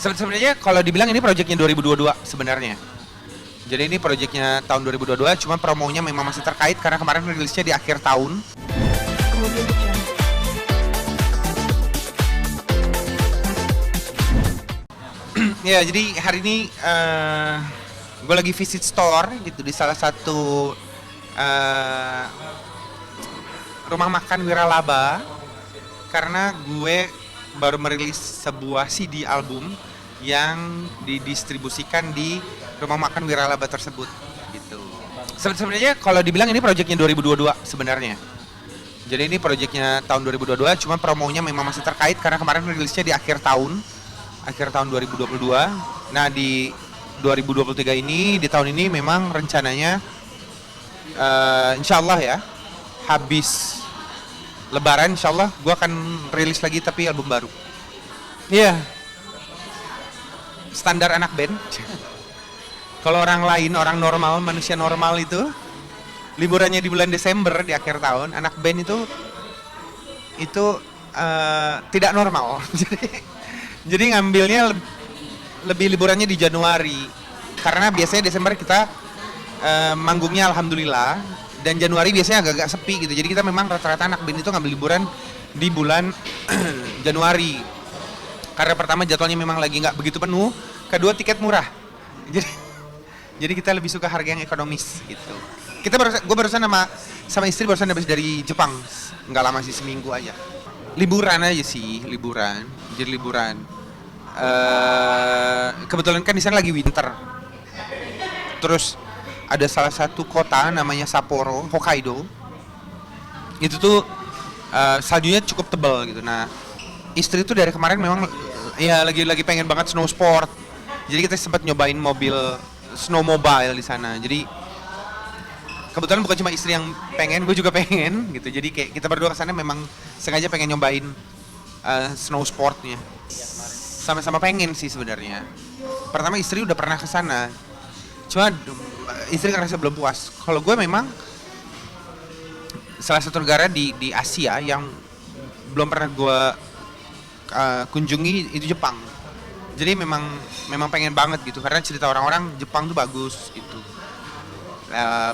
Sebenarnya kalau dibilang ini proyeknya 2022 sebenarnya. Jadi ini proyeknya tahun 2022, cuma promonya memang masih terkait karena kemarin rilisnya di akhir tahun. Ya, jadi hari ini gue lagi visit store gitu di salah satu rumah makan Wiralaba karena gue baru merilis sebuah CD album yang didistribusikan di rumah makan Wiralaba tersebut gitu. Sebenarnya kalau dibilang ini proyeknya 2022 sebenarnya. Jadi ini proyeknya tahun 2022, cuma promonya memang masih terkait karena kemarin rilisnya di akhir tahun 2022. Nah, di 2023 ini, di tahun ini memang rencananya insya Allah ya, habis Lebaran insya Allah gue akan rilis lagi tapi album baru. Iya, standar anak band. Kalau orang lain, orang normal, manusia normal itu liburannya di bulan Desember di akhir tahun, anak band itu tidak normal. Jadi ngambilnya lebih liburannya di Januari. Karena biasanya Desember kita manggungnya alhamdulillah, dan Januari biasanya agak-agak sepi gitu. Jadi kita memang rata-rata anak band itu ngambil liburan di bulan Januari. Karena pertama jadwalnya memang lagi nggak begitu penuh, kedua tiket murah. Jadi kita lebih suka harga yang ekonomis gitu. Gue barusan sama istri barusan habis dari Jepang, nggak lama sih, seminggu aja. Liburan aja sih, liburan. Jadi liburan. Kebetulan kan di sana lagi winter. Terus ada salah satu kota namanya Sapporo, Hokkaido. Itu tuh saljunya cukup tebal gitu. Nah, istri tuh dari kemarin memang ya lagi pengen banget snow sport. Jadi kita sempat nyobain mobil snowmobile di sana. Jadi kebetulan bukan cuma istri yang pengen, gue juga pengen gitu. Jadi kayak kita berdua kesana memang sengaja pengen nyobain snow sportnya. Sama-sama pengen sih sebenarnya. Pertama istri udah pernah kesana, cuma istri ngerasa belum puas. Kalau gue memang salah satu negara di Asia yang belum pernah gue kunjungi itu Jepang. Jadi memang pengen banget gitu karena cerita orang-orang Jepang tuh bagus gitu.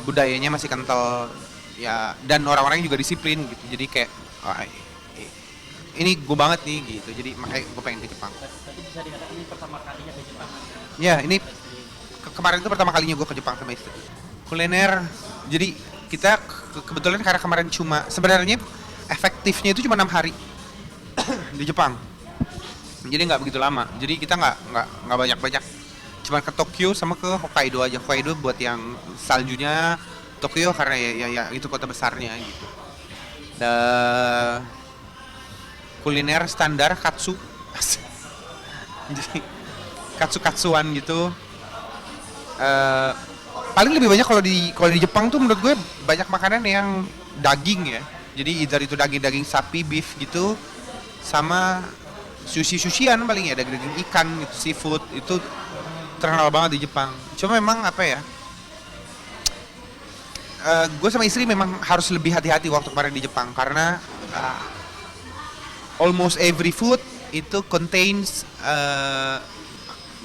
Budayanya masih kental ya, dan orang-orangnya juga disiplin gitu. Jadi kayak ini gue banget nih gitu. Jadi makanya gue pengen ke Jepang. Tapi bisa dikatakan ini pertama kalinya ke Jepang. Ya, ini kemarin itu pertama kalinya gue ke Jepang sama istri. Kuliner, jadi kita kebetulan karena kemarin cuma sebenarnya efektifnya itu cuma 6 hari di Jepang. Jadi nggak begitu lama. Jadi kita nggak banyak-banyak. Cuma ke Tokyo sama ke Hokkaido aja. Hokkaido buat yang saljunya, Tokyo karena ya itu kota besarnya gitu. Kuliner standar katsu. Jadi katsuan gitu. Paling lebih banyak kalau di Jepang tuh menurut gue banyak makanan yang daging ya. Jadi either itu daging sapi, beef gitu, sama sushi-sushian paling ya, daging ikan gitu, seafood itu terkenal banget di Jepang. Cuma memang apa ya, gue sama istri memang harus lebih hati-hati waktu kemarin di Jepang karena almost every food itu contains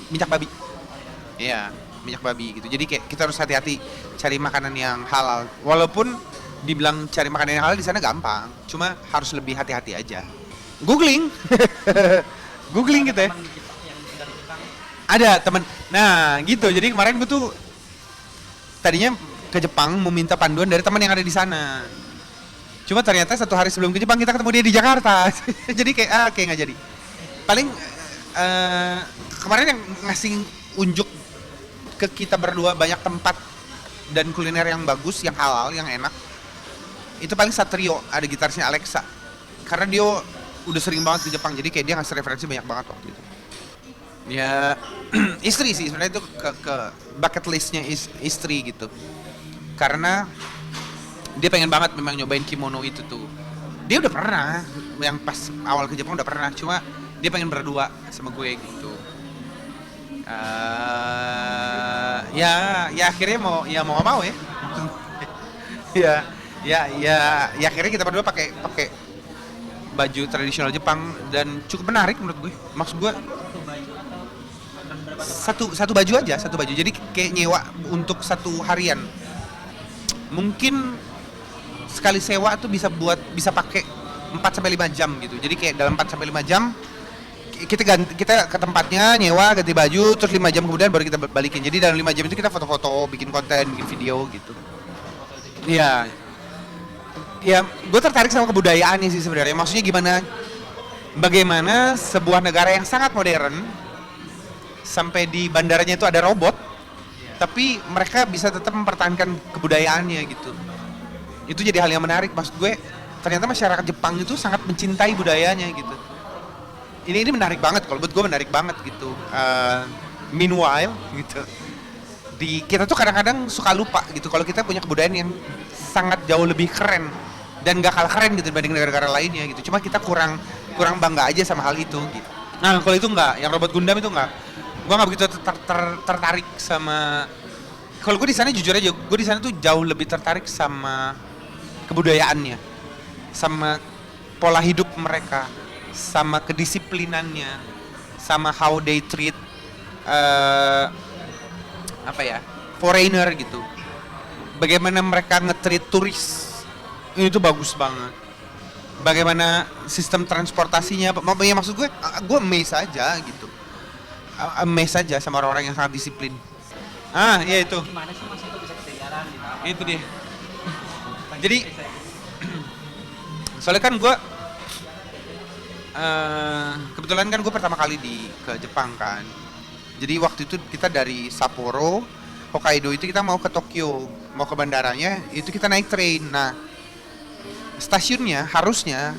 minyak babi. Iya, minyak babi gitu. Jadi kayak kita harus hati-hati cari makanan yang halal. Walaupun dibilang cari makanan yang halal di sana gampang, cuma harus lebih hati-hati aja. Googling gitu ya. Ada temen. Nah gitu. Jadi kemarin gue tuh tadinya ke Jepang mau minta panduan dari teman yang ada di sana. Cuma ternyata 1 hari sebelum ke Jepang kita ketemu dia di Jakarta. Jadi kayak nggak jadi. Paling kemarin yang ngasih unjuk ke kita berdua banyak tempat dan kuliner yang bagus, yang halal, yang enak. Itu paling Satrio, ada gitarisnya Alexa. Karena dia udah sering banget di Jepang, jadi kayak dia ngasih referensi banyak banget waktu itu. Ya istri sih sebenarnya itu ke bucket listnya istri gitu. Karena dia pengen banget memang nyobain kimono itu tuh. Dia udah pernah, yang pas awal ke Jepang udah pernah, cuma dia pengen berdua sama gue gitu. Ya akhirnya mau nggak mau ya. ya akhirnya kita berdua pakai baju tradisional Jepang dan cukup menarik menurut gue. Maksud gue satu baju aja, satu baju. Jadi kayak nyewa untuk satu harian. Mungkin sekali sewa tuh bisa pakai 4 sampai 5 jam gitu. Jadi kayak dalam 4 sampai 5 jam kita ke tempatnya nyewa, ganti baju, terus 5 jam kemudian baru kita balikin. Jadi dalam 5 jam itu kita foto-foto, bikin konten, bikin video gitu. Iya. Ya, gue tertarik sama kebudayaannya sih sebenarnya. Maksudnya bagaimana sebuah negara yang sangat modern sampai di bandaranya itu ada robot, tapi mereka bisa tetap mempertahankan kebudayaannya gitu. Itu jadi hal yang menarik, maksud gue. Ternyata masyarakat Jepang itu sangat mencintai budayanya gitu. Ini menarik banget, kalau buat gue menarik banget gitu. Meanwhile gitu, kita tuh kadang-kadang suka lupa gitu kalau kita punya kebudayaan yang sangat jauh lebih keren dan gak kalah keren gitu dibanding negara-negara lainnya gitu. Cuma kita kurang bangga aja sama hal itu gitu. Nah kalau itu enggak, yang robot Gundam itu enggak. Gue nggak begitu tertarik sama. Kalau gue di sana jujur aja, gue di sana tuh jauh lebih tertarik sama kebudayaannya, sama pola hidup mereka, sama kedisiplinannya, sama how they treat foreigner gitu. Bagaimana mereka nge-treat turis, ini tuh bagus banget. Bagaimana sistem transportasinya, maksud gue amazed aja gitu. Amazed aja sama orang-orang yang sangat disiplin. Iya itu. Gimana sih Mas itu bisa ketinggalan gitu? Itu dia. Jadi soalnya kan gue kebetulan kan gue pertama kali ke Jepang kan. Jadi waktu itu kita dari Sapporo, Hokkaido itu kita mau ke Tokyo, mau ke bandaranya, itu kita naik train. Nah,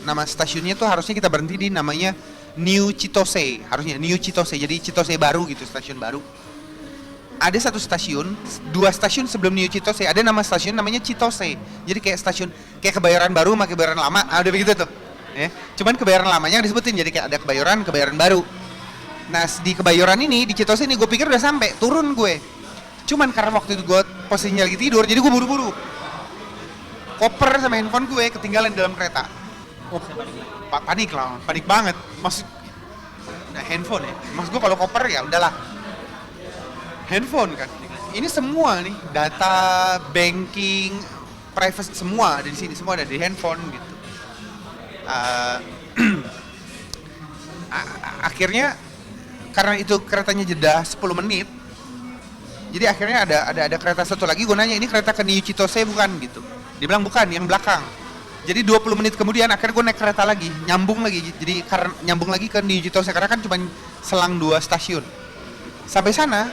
nama stasiunnya tuh harusnya kita berhenti di namanya New Chitose, harusnya New Chitose. Jadi Chitose baru gitu, stasiun baru. Ada satu stasiun, 2 stasiun sebelum New Chitose, ada nama stasiun namanya Chitose. Jadi kayak stasiun, kayak Kebayoran Baru sama Kebayoran Lama, ada begitu tuh. Ya. Cuman Kebayoran Lamanya disebutin, jadi kayak ada Kebayoran Baru. Nah di Kebayoran ini, di Chitose ini gue pikir udah sampai, turun gue. Cuman karena waktu itu gue posisinya lagi tidur, jadi gue buru-buru. Koper sama handphone gue ketinggalan di dalam kereta. Panik banget. Maksud handphone ya. Maksud gue kalau koper ya udahlah. Handphone kan. Ini semua nih, data, banking, privacy semua ada di sini, semua ada di handphone gitu. Akhirnya karena itu keretanya jeda 10 menit. Jadi akhirnya ada kereta satu lagi, gue nanya ini kereta ke New Chitose bukan gitu. Dia bilang bukan, yang belakang. Jadi 20 menit kemudian akhirnya gue naik kereta lagi, nyambung lagi. Jadi karena nyambung lagi ke New Chitose karena kan cuma selang 2 stasiun. Sampai sana,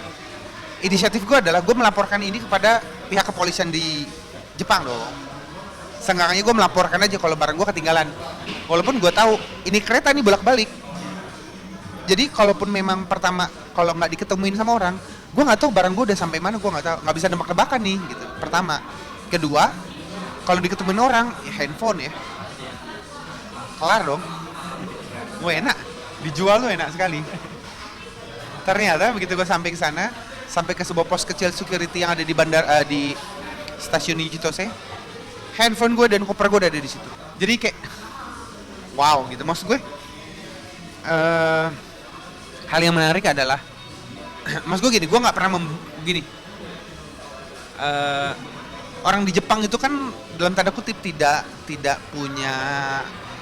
inisiatif gue adalah gue melaporkan ini kepada pihak kepolisian di Jepang dong. Seenggaknya gue melaporkan aja kalau barang gue ketinggalan. Walaupun gue tahu ini kereta nih bolak-balik. Jadi kalaupun memang pertama kalau nggak diketemuin sama orang, gue nggak tahu barang gue udah sampai mana, gue nggak tahu, nggak bisa nebak-nebakan nih gitu. Pertama, kedua, kalau diketemuin orang, ya handphone ya, kelar dong. Gue enak, dijual tuh enak sekali. Ternyata begitu gue sampai ke sana, sampai ke sebuah pos kecil security yang ada di di stasiun Chitose, handphone gue dan koper gue udah ada di situ. Jadi kayak wow gitu, maksud gue hal yang menarik adalah maksud gue gini, gue nggak pernah orang di Jepang itu kan dalam tanda kutip tidak punya,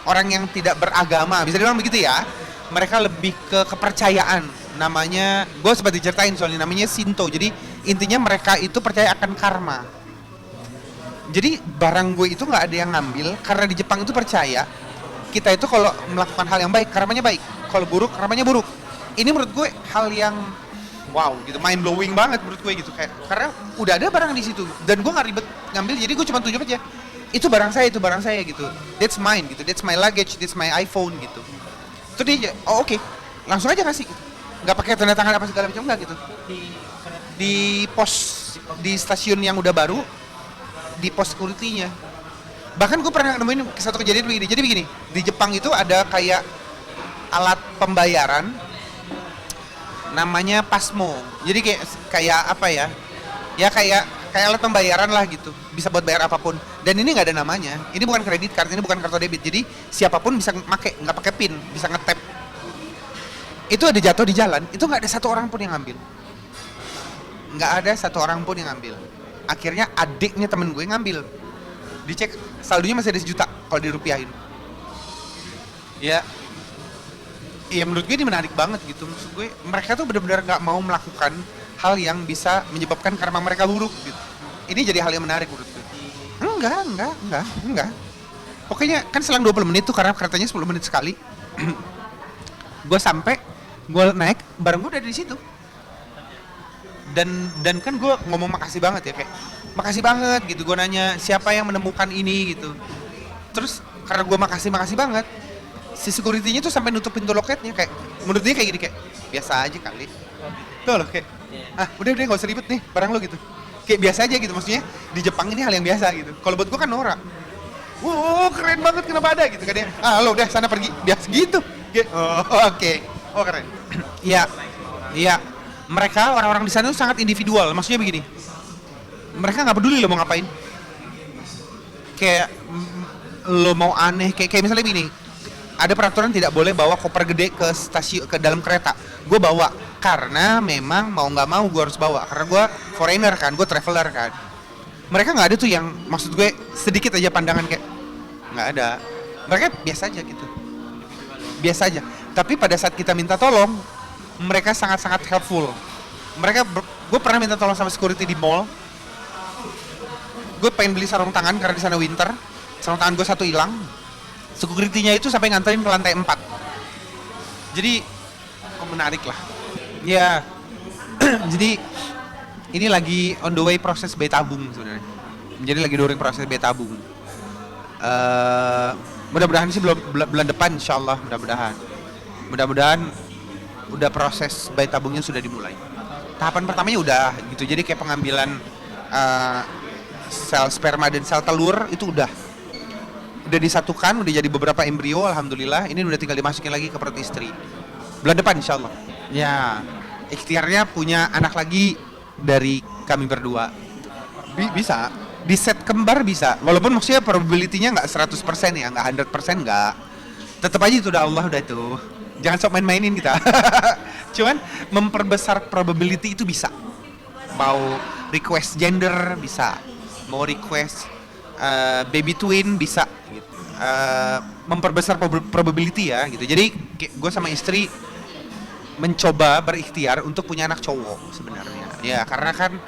orang yang tidak beragama, bisa dibilang begitu ya. Mereka lebih ke kepercayaan, namanya, gue sempat diceritain soalnya, namanya Shinto. Jadi intinya mereka itu percaya akan karma. Jadi barang gue itu nggak ada yang ngambil karena di Jepang itu percaya kita itu kalau melakukan hal yang baik karmanya baik, kalau buruk karmanya buruk. Ini menurut gue hal yang wow gitu, mind blowing banget menurut gue gitu, kayak karena udah ada barang di situ dan gue nggak ribet ngambil, jadi gue cuma tunjuk aja itu barang saya gitu, that's mine gitu, that's my luggage, that's my iPhone gitu. Terus dia oke. Langsung aja kasih gitu. Nggak pakai tanda tangan apa segala macam, enggak gitu. Di pos, di stasiun yang udah baru, di pos security-nya. Bahkan gue pernah nemuin satu kejadian begini. Jadi begini, di Jepang itu ada kayak alat pembayaran namanya Pasmo. Jadi kayak apa ya? Ya kayak alat pembayaran lah gitu. Bisa buat bayar apapun. Dan ini nggak ada namanya. Ini bukan kredit card, ini bukan kartu debit. Jadi siapapun bisa pakai, nggak pakai PIN, bisa nge-tap. Itu ada jatuh di jalan, itu nggak ada satu orang pun yang ngambil. nggak ada satu orang pun yang ngambil. Akhirnya adiknya temen gue ngambil, dicek saldonya masih ada 1 juta kalau dirupiahin. Ya, ya menurut gue ini menarik banget gitu. Maksud gue mereka tuh benar-benar nggak mau melakukan hal yang bisa menyebabkan karma mereka buruk gitu. Ini jadi hal yang menarik menurut gue. Enggak. Pokoknya kan selang 20 menit tuh, karena keretanya 10 menit sekali. Gue sampai, gue naik, bareng gue udah di situ. Dan kan gue ngomong makasih banget ya, kayak makasih banget gitu. Gue nanya siapa yang menemukan ini gitu. Terus karena gue makasih banget, si security-nya tuh sampai nutup pintu loketnya, kayak menurut dia kayak gini, kayak biasa aja kali. Tuh loh kayak, udah gak usah ribet nih barang lo gitu. Kayak biasa aja gitu, maksudnya di Jepang ini hal yang biasa gitu. Kalau buat gue kan norak. Wow, keren banget, kenapa ada gitu kan dia. Lo udah sana pergi, biasa gitu. Oke. Oh keren. Iya. Mereka orang-orang di sana tuh sangat individual. Maksudnya begini, mereka nggak peduli lo mau ngapain. Kayak lo mau aneh, kayak misalnya begini, ada peraturan tidak boleh bawa koper gede ke stasiun, ke dalam kereta. Gue bawa karena memang mau nggak mau gue harus bawa, karena gue foreigner kan, gue traveler kan. Mereka nggak ada tuh yang, maksud gue sedikit aja pandangan kayak nggak ada. Mereka biasa aja gitu, biasa aja. Tapi pada saat kita minta tolong, mereka sangat-sangat helpful. Gue pernah minta tolong sama security di mall. Gue pengen beli sarung tangan karena di sana winter. Sarung tangan gue 1 hilang. Security-nya itu sampai nganterin ke lantai 4. Jadi menarik lah. Ya. Jadi ini lagi on the way proses bayi tabung sebenarnya. Jadi lagi touring proses bayi tabung. Mudah-mudahan sih belum bulan depan, insyaallah mudah-mudahan udah proses bayi tabungnya sudah dimulai. Tahapan pertamanya udah gitu. Jadi kayak pengambilan sel sperma dan sel telur itu udah disatukan, udah jadi beberapa embrio, alhamdulillah. Ini udah tinggal dimasukin lagi ke perut istri. Bulan depan insyaallah. Ya, ikhtiarnya punya anak lagi dari kami berdua. Bisa. Di set kembar bisa. Walaupun maksudnya probability-nya nggak 100% ya, nggak 100% nggak. Tetap aja itu udah Allah udah itu. Jangan sok main-mainin kita. Cuman memperbesar probability itu bisa. Mau request gender bisa. Mau request baby twin bisa gitu. Memperbesar probability ya gitu. Jadi gue sama istri mencoba berikhtiar untuk punya anak cowok sebenarnya. Ya karena kan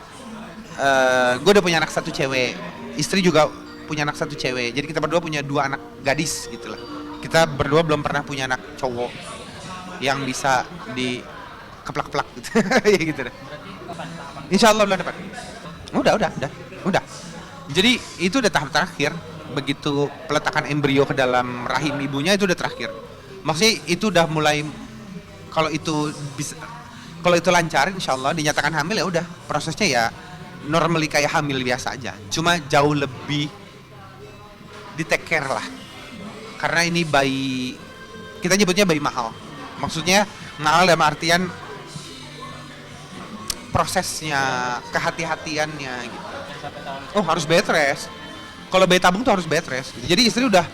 gue udah punya anak 1 cewek, istri juga punya anak 1 cewek. Jadi kita berdua punya 2 anak gadis gitu lah. Kita berdua belum pernah punya anak cowok yang bisa di keplak-keplak gitu. Ya gitu deh. Insyaallah bulan depan. Udah. Jadi itu udah tahap terakhir. Begitu peletakan embrio ke dalam rahim ibunya itu udah terakhir. Maksudnya itu udah mulai, kalau itu lancar insyaallah dinyatakan hamil, ya udah prosesnya ya normally kayak hamil biasa aja. Cuma jauh lebih di take care lah. Karena ini bayi, kita nyebutnya bayi mahal. Maksudnya mahal dalam artian prosesnya, kehati-hatiannya gitu. Oh harus bed rest. Kalau bayi tabung tuh harus bed rest gitu. Jadi istri udah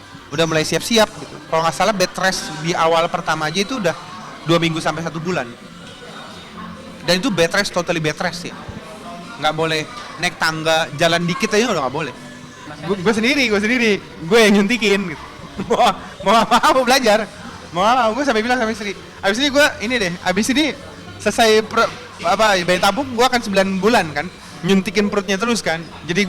mulai siap-siap gitu. Kalau nggak salah bed rest di awal pertama aja itu udah 2 minggu sampai 1 bulan. Dan itu bed rest, totally bed rest ya. Nggak boleh naik tangga, jalan dikit aja udah nggak boleh. Gue sendiri, gue yang nyuntikin gitu. Mau belajar. Gue sampai bilang sama istri, abis ini gue abis ini selesai bayi tabung, gue akan 9 bulan kan nyuntikin perutnya terus kan. Jadi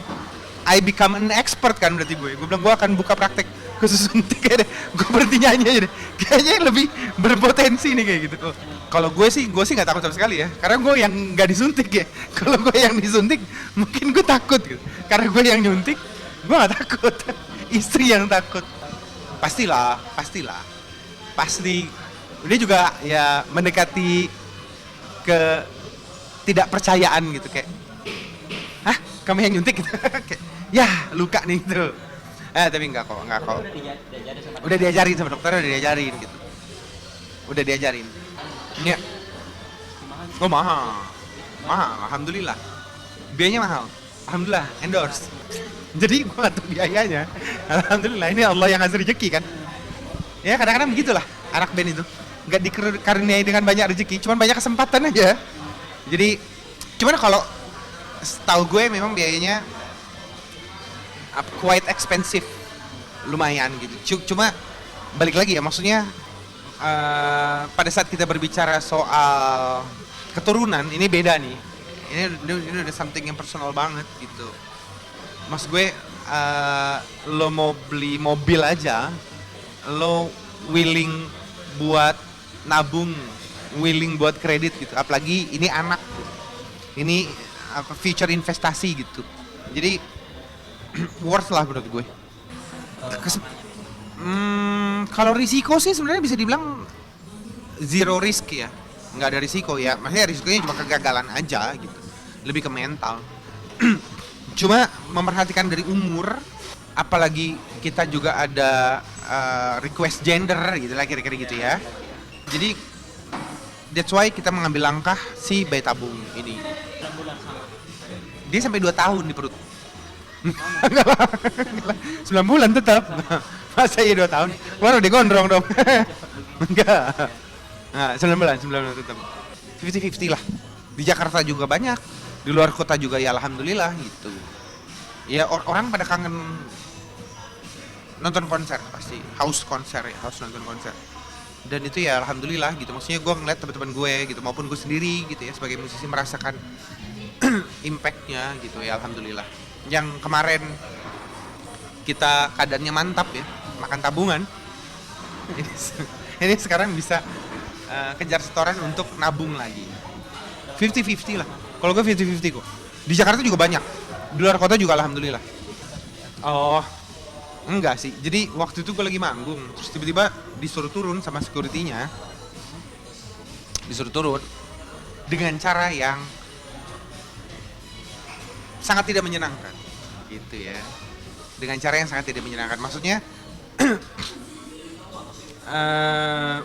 I become an expert kan berarti gue bilang gue akan buka praktek khusus suntik aja deh. Gue berhenti nyanyi aja deh, kayaknya lebih berpotensi nih kayak gitu. Kalau gue sih nggak takut sama sekali ya, karena gue yang nggak disuntik ya. Kalau gue yang disuntik mungkin gue takut gitu, karena gue yang nyuntik gue nggak takut. Istri yang takut. Pastilah pasti. Dia juga ya mendekati ke tidak percayaan gitu, kayak hah kamu yang nyuntik gitu. Kayak ya luka nih gitu. Tapi enggak kok. Udah diajarin sama dokternya, udah diajarin. Ya. Oh mahal, alhamdulillah. Biayanya mahal, alhamdulillah, endorse. Jadi gua nggak tahu biayanya. Alhamdulillah, ini Allah yang ngasih rezeki kan. Ya kadang-kadang begitulah anak band itu. Nggak dikaruniai dengan banyak rezeki, cuman banyak kesempatan aja. Jadi Cuman kalau setahu gue memang biayanya quite expensive, lumayan gitu. Cuma balik lagi ya, maksudnya pada saat kita berbicara soal keturunan ini beda nih. Ini udah something yang personal banget gitu. Mas gue lo mau beli mobil aja, lo willing buat nabung, willing buat kredit gitu. Apalagi ini anak, ini future investasi gitu. Jadi worth lah menurut gue. Kalau risiko sih sebenarnya bisa dibilang zero risk ya, nggak ada risiko ya. Maksudnya risikonya cuma kegagalan aja gitu, lebih ke mental. Cuma memperhatikan dari umur, apalagi kita juga ada request gender gitu lah kira-kira gitu ya. Jadi that's why kita mengambil langkah si bayi tabung ini. Dia sampai 2 tahun di perut. 9 bulan tetap. Masa iya 2 tahun? Baru digondrong dong. Enggak. Nah, 9 bulan tetap. 50-50 lah. Di Jakarta juga banyak. Di luar kota juga ya alhamdulillah gitu. Ya orang pada kangen nonton konser pasti. House nonton konser. Dan itu ya alhamdulillah gitu. Maksudnya gue ngeliat teman-teman gue gitu maupun gue sendiri gitu ya sebagai musisi merasakan impact-nya gitu ya alhamdulillah. Yang kemarin kita keadaannya mantap ya, makan tabungan. Ini sekarang bisa kejar setoran untuk nabung lagi. 50-50 lah. Kalau gue 50-50 kok. Di Jakarta juga banyak. Di luar kota juga alhamdulillah. Oh, enggak sih. Jadi waktu itu gue lagi manggung, terus tiba-tiba disuruh turun sama security-nya. Disuruh turun dengan cara yang sangat tidak menyenangkan. Gitu ya. Dengan cara yang sangat tidak menyenangkan. Maksudnya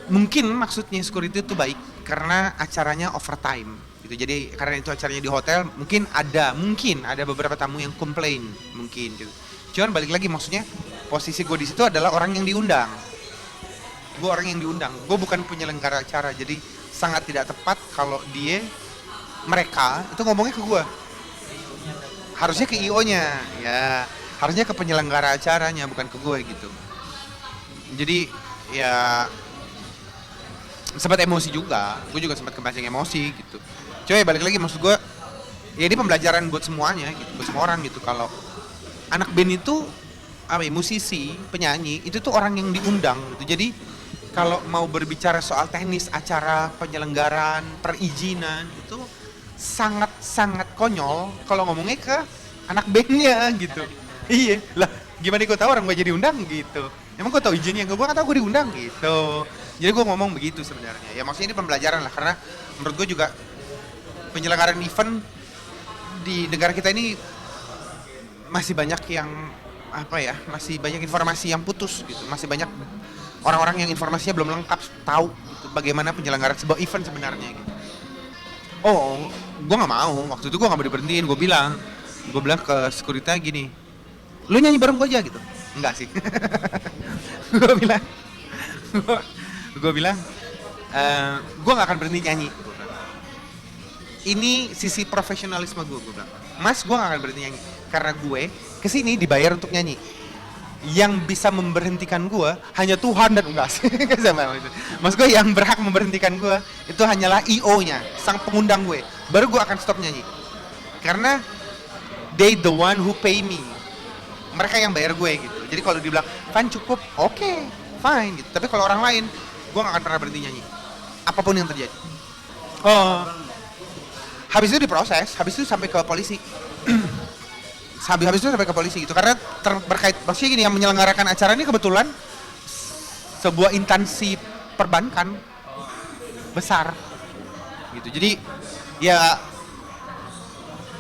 mungkin maksudnya security itu baik karena acaranya overtime gitu. Jadi karena itu acaranya di hotel, mungkin ada beberapa tamu yang komplain mungkin gitu. Cuman balik lagi maksudnya posisi gue di situ adalah orang yang diundang. Gue orang yang diundang. Gue bukan penyelenggara acara. Jadi sangat tidak tepat kalau mereka itu ngomongnya ke gue. Harusnya ke IO-nya, ya. Harusnya ke penyelenggara acaranya, bukan ke gue gitu. Jadi ya sempat emosi juga. Gue juga sempat kepancing emosi gitu. Coba balik lagi maksud gue, ya ini pembelajaran buat semuanya gitu, buat semua orang gitu. Kalau anak band itu musisi, penyanyi itu tuh orang yang diundang gitu. Jadi kalau mau berbicara soal teknis acara, penyelenggaraan, perizinan itu sangat konyol kalau ngomongnya ke anak bandnya gitu. Iya lah, gimana gue tahu orang gue jadi undang gitu. Emang gue tahu izinnya, gue nggak tahu gue diundang gitu. Jadi gue ngomong begitu sebenarnya. Ya maksudnya ini pembelajaran lah, karena menurut gue juga penyelenggaraan event di negara kita ini masih banyak yang masih banyak informasi yang putus gitu. Masih banyak orang-orang yang informasinya belum lengkap tahu gitu, bagaimana penyelenggaraan sebuah event sebenarnya gitu. Oh, gue nggak mau. Waktu itu gue nggak mau diberhentiin. Gue bilang ke security gini, lu nyanyi bareng gue aja gitu. Enggak sih. gue bilang, gue nggak akan berhenti nyanyi. Ini sisi profesionalisme gue bilang. Mas, gue nggak akan berhenti nyanyi karena gue kesini dibayar untuk nyanyi. Yang bisa memberhentikan gue hanya Tuhan dan enggak sih. Mas gue yang berhak memberhentikan gue itu hanyalah IO-nya, sang pengundang gue. Baru gue akan stop nyanyi. Karena they the one who pay me. Mereka yang bayar gue gitu. Jadi kalau dibilang, "Fan cukup." Oke, fine gitu. Tapi kalau orang lain, gue gak akan pernah berhenti nyanyi. Apapun yang terjadi. Oh. Habis itu diproses, habis itu sampai ke polisi. habis itu sampai ke polisi gitu. Karena berkait, maksudnya gini, yang menyelenggarakan acara ini kebetulan sebuah instansi perbankan besar gitu. Jadi ya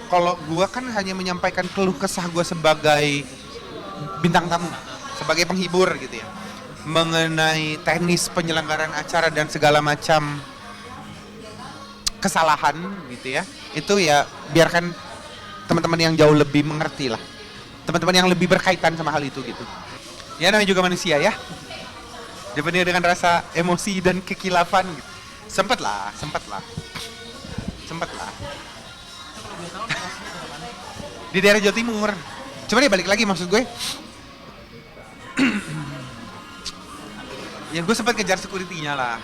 kalau gue kan hanya menyampaikan keluh kesah gue sebagai bintang tamu, sebagai penghibur gitu ya, mengenai teknis penyelenggaraan acara dan segala macam kesalahan gitu ya. Itu ya biarkan teman-teman yang jauh lebih mengerti lah, teman-teman yang lebih berkaitan sama hal itu gitu. Ya namanya juga manusia ya, dipenuhi dengan rasa emosi dan kekilafan gitu. Sempet lah. tahun posnya ke mana? Di daerah Jawa Timur. Cuma dia balik lagi maksud gue. Ya gue sempat kejar security-nya lah.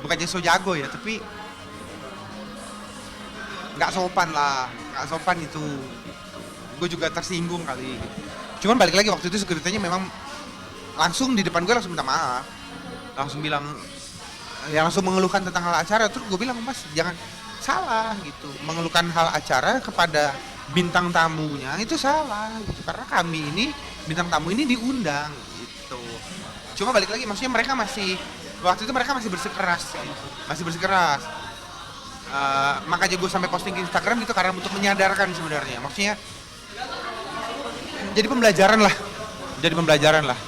Bukannya so jago ya, tapi nggak sopan lah, nggak sopan itu. Gue juga tersinggung kali. Cuman balik lagi waktu itu security-nya memang langsung di depan gue langsung minta maaf, langsung bilang, ya langsung mengeluhkan tentang hal acara. Terus gue bilang, Mas jangan salah gitu, mengeluhkan hal acara kepada bintang tamunya itu salah gitu, karena kami ini bintang tamu ini diundang gitu. Cuma balik lagi maksudnya mereka masih waktu itu mereka masih bersikeras gitu. Masih bersikeras. Makanya gue sampai posting ke Instagram gitu karena untuk menyadarkan sebenarnya. Maksudnya jadi pembelajaran lah. Jadi pembelajaran lah.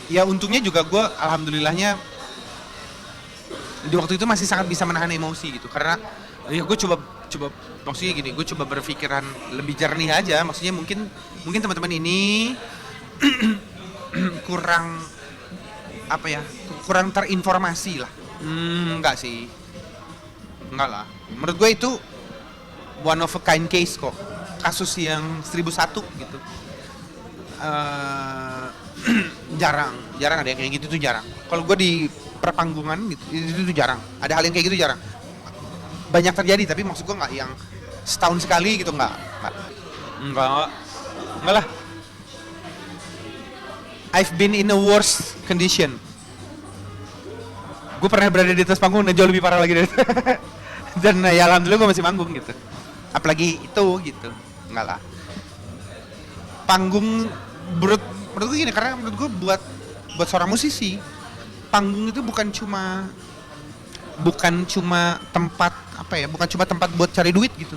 Ya untungnya juga gue alhamdulillahnya di waktu itu masih sangat bisa menahan emosi gitu, karena ya gue coba maksudnya gini, gue coba berpikiran lebih jernih aja. Maksudnya mungkin teman-teman ini kurang apa ya, kurang terinformasi lah. Enggak sih, enggak lah. Menurut gue itu one of a kind case kok, kasus yang 1001 gitu. jarang ada yang kayak gitu tuh, jarang. Kalau gue di perpanggungan gitu itu tuh jarang ada hal yang kayak gitu, jarang. Banyak terjadi tapi maksud gue nggak yang setahun sekali gitu, enggak lah. I've been in a worse condition. Gue pernah berada di atas panggung dan jauh lebih parah lagi dari itu. Dan ya alhamdulillah gue masih manggung gitu. Apalagi itu gitu, enggak lah. Panggung menurut gue gini, karena menurut gue buat seorang musisi, panggung itu bukan cuma tempat apa ya, bukan cuma tempat buat cari duit gitu,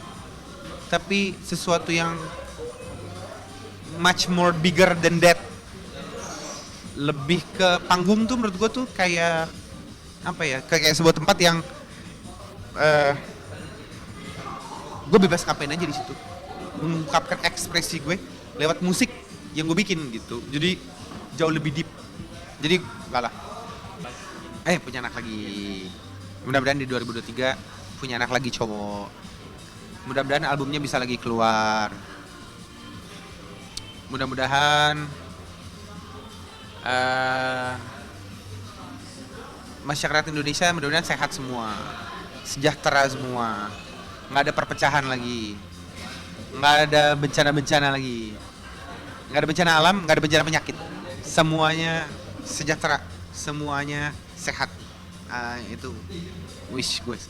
tapi sesuatu yang much more bigger than that. Lebih ke panggung tuh menurut gue tuh kayak apa ya, kayak sebuah tempat yang gue bebas ngapain aja di situ, mengungkapkan ekspresi gue lewat musik yang gue bikin gitu. Jadi jauh lebih deep. Jadi enggak lah. Punya anak lagi. Mudah-mudahan di 2023 punya anak lagi cowok. Mudah-mudahan albumnya bisa lagi keluar. Mudah-mudahan masyarakat Indonesia mudah-mudahan sehat semua, sejahtera semua, nggak ada perpecahan lagi, nggak ada bencana-bencana lagi, nggak ada bencana alam, nggak ada bencana penyakit, semuanya sejahtera, semuanya sehat. Itu wish gue.